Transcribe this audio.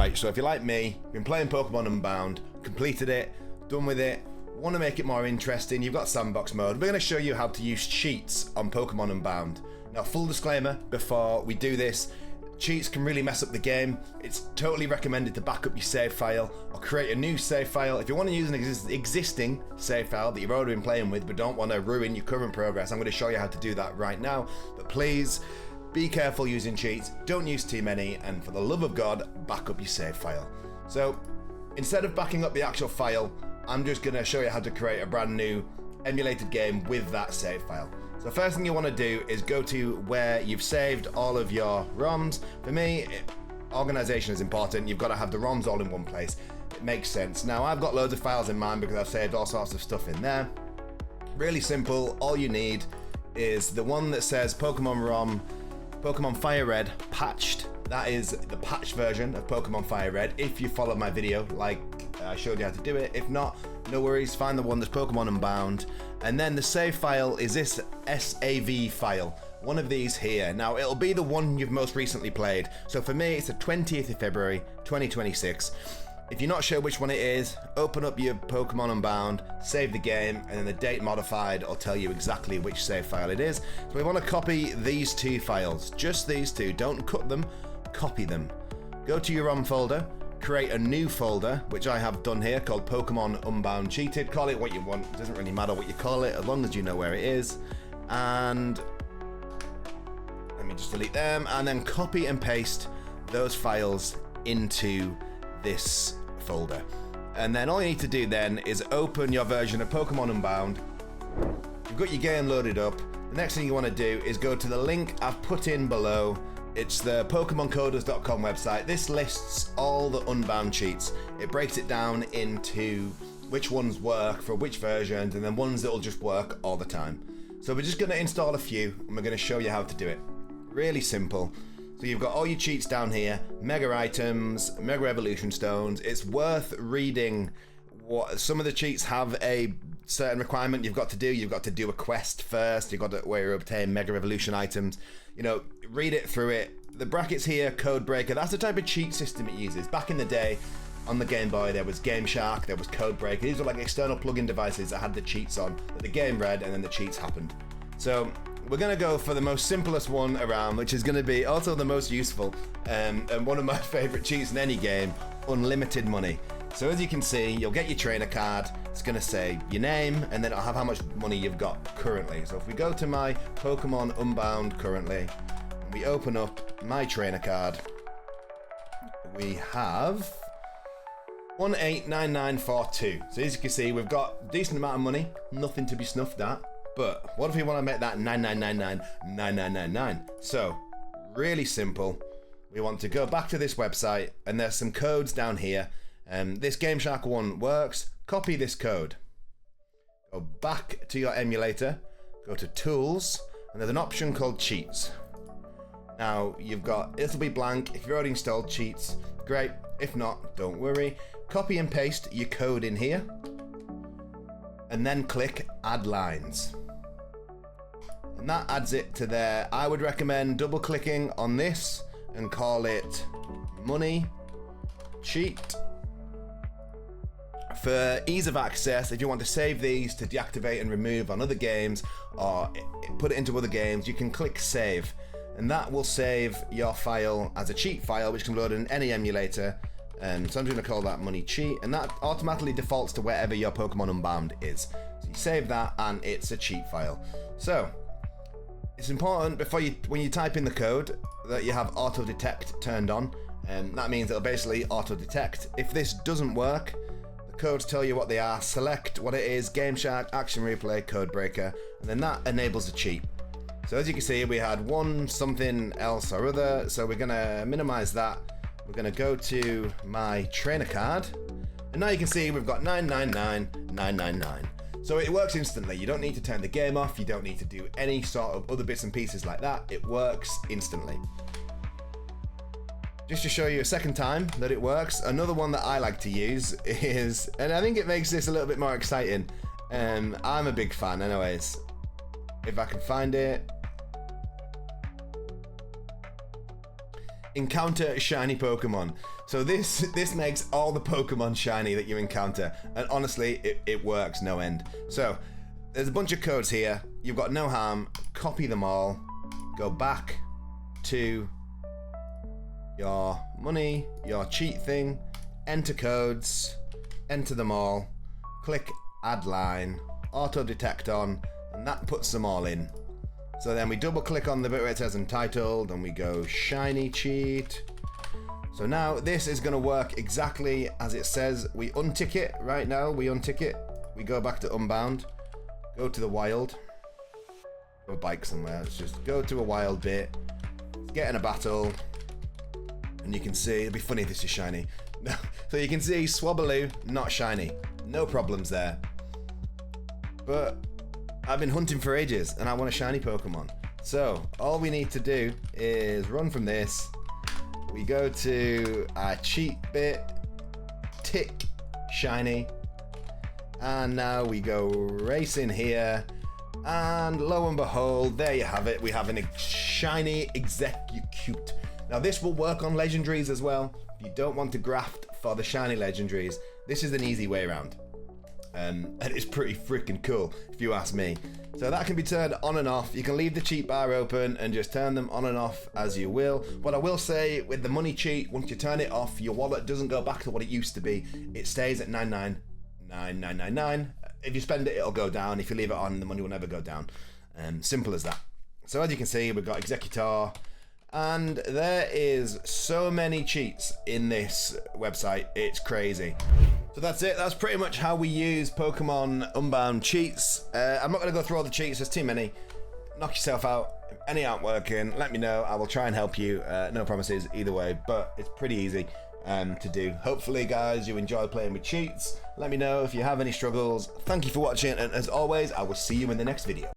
Right, so if you're like me, been playing Pokemon Unbound, completed it, done with it, want to make it more interesting, you've got sandbox mode, we're going to show you how to use cheats on Pokemon Unbound. Now, full disclaimer before we do this, cheats can really mess up the game. It's totally recommended to back up your save file or create a new save file. If you want to use an existing save file that you've already been playing with but don't want to ruin your current progress, I'm going to show you how to do that right now. But please, be careful using cheats, don't use too many, and for the love of God, back up your save file. So, instead of backing up the actual file, I'm just going to show you how to create a brand new emulated game with that save file. So first thing you want to do is go to where you've saved all of your ROMs. For me, organization is important. You've got to have the ROMs all in one place. It makes sense. Now, I've got loads of files in mine because I've saved all sorts of stuff in there. Really simple. All you need is the one that says Pokemon ROM, Pokemon Fire Red patched. That is the patched version of Pokemon Fire Red. If you followed my video, like I showed you how to do it. If not, no worries, find the one that's Pokemon Unbound. And then the save file is this SAV file, one of these here. Now, it'll be the one you've most recently played. So for me, it's the 20th of February, 2026. If you're not sure which one it is, open up your Pokemon Unbound, save the game, and then the date modified will tell you exactly which save file it is. So we want to copy these two files, just these two. Don't cut them, copy them. Go to your ROM folder, create a new folder, which I have done here, called Pokemon Unbound Cheated. Call it what you want, it doesn't really matter what you call it, as long as you know where it is. And let me just delete them, and then copy and paste those files into this folder. And then all you need to do then is open your version of Pokemon Unbound. You've got your game loaded up. The next thing you want to do is go to the link I've put in below. It's the PokemonCoders.com website. This lists all the Unbound cheats. It breaks it down into which ones work for which versions, and then ones that will just work all the time. So we're just going to install a few, and we're going to show you how to do it. Really simple. So you've got all your cheats down here, Mega Items, Mega Evolution Stones. It's worth reading what some of the cheats have a certain requirement you've got to do. You've got to do a quest first. You've got to where you obtain Mega Evolution items. You know, read it through it. The brackets here, Code Breaker, that's the type of cheat system it uses. Back in the day, on the Game Boy, there was Game Shark, there was Code Breaker. These were like external plug-in devices that had the cheats on, that the game read, and then the cheats happened. So we're going to go for the most simplest one around, which is going to be also the most useful, and one of my favorite cheats in any game, unlimited money. So as you can see, you'll get your trainer card. It's going to say your name, and then it'll have how much money you've got currently. So if we go to my Pokemon Unbound currently, and we open up my trainer card, we have 189942. So as you can see, we've got a decent amount of money, nothing to be snuffed at. But what if we want to make that 99999999? So really simple. We want to go back to this website, and there's some codes down here. This Game Shark one works. Copy this code. Go back to your emulator. Go to Tools, and there's an option called Cheats. Now you've got, it'll be blank. If you've already installed cheats, great. If not, don't worry. Copy and paste your code in here, and then click Add Lines. And that adds it to there. I would recommend double clicking on this and call it Money Cheat. For ease of access, if you want to save these to deactivate and remove on other games or put it into other games, you can click Save, and that will save your file as a cheat file, which can load in any emulator. So I'm just going to call that Money Cheat, and that automatically defaults to wherever your Pokemon Unbound is. So you save that, and it's a cheat file. So it's important when you type in the code that you have auto detect turned on, and that means it'll basically auto detect. If this doesn't work, the codes tell you what they are. Select what it is: Game Shark, Action Replay, Code Breaker, and then that enables the cheat. So as you can see, we had one something else or other, so we're going to minimize that. We're going to go to my trainer card, and now you can see we've got 999999. So it works instantly. You don't need to turn the game off. You don't need to do any sort of other bits and pieces like that. It works instantly. Just to show you a second time that it works, another one that I like to use is, and I think it makes this a little bit more exciting. I'm a big fan anyways. If I can find it. encounter shiny Pokemon. So this makes all the Pokemon shiny that you encounter, and honestly it works no end. So there's a bunch of codes here. You've got no harm. Copy them all, go back to your money, your cheat thing, enter codes, enter them all, click add line, auto detect on, and that puts them all in. So then we double click on the bit where it says entitled and we go shiny cheat. So now this is going to work exactly as it says. We untick it right now, we untick it, we go back to Unbound, go to the wild, go a bike somewhere, let's just go to a wild bit, get in a battle, and you can see, it'd be funny if this is shiny. So you can see Swabbaloo, not shiny, no problems there. But I've been hunting for ages and I want a shiny Pokemon. So all we need to do is run from this. We go to our cheat bit, tick shiny, and now we go racing here, and lo and behold, there you have it. We have a shiny Execute. Now this will work on legendaries as well. If you don't want to graft for the shiny legendaries, this is an easy way around. And it's pretty freaking cool, if you ask me. So that can be turned on and off. You can leave the cheat bar open and just turn them on and off as you will. What I will say with the money cheat, once you turn it off, your wallet doesn't go back to what it used to be. It stays at 999999. If you spend it, it'll go down. If you leave it on, the money will never go down. Simple as that. So as you can see, we've got Executor, and there is so many cheats in this website, it's crazy. So that's it, that's pretty much how we use Pokemon Unbound cheats. I'm not going to go through all the cheats, there's too many. Knock yourself out. If any aren't working, let me know, I will try and help you. No promises either way, but it's pretty easy to do. Hopefully guys, you enjoy playing with cheats. Let me know if you have any struggles. Thank you for watching, and as always, I will see you in the next video.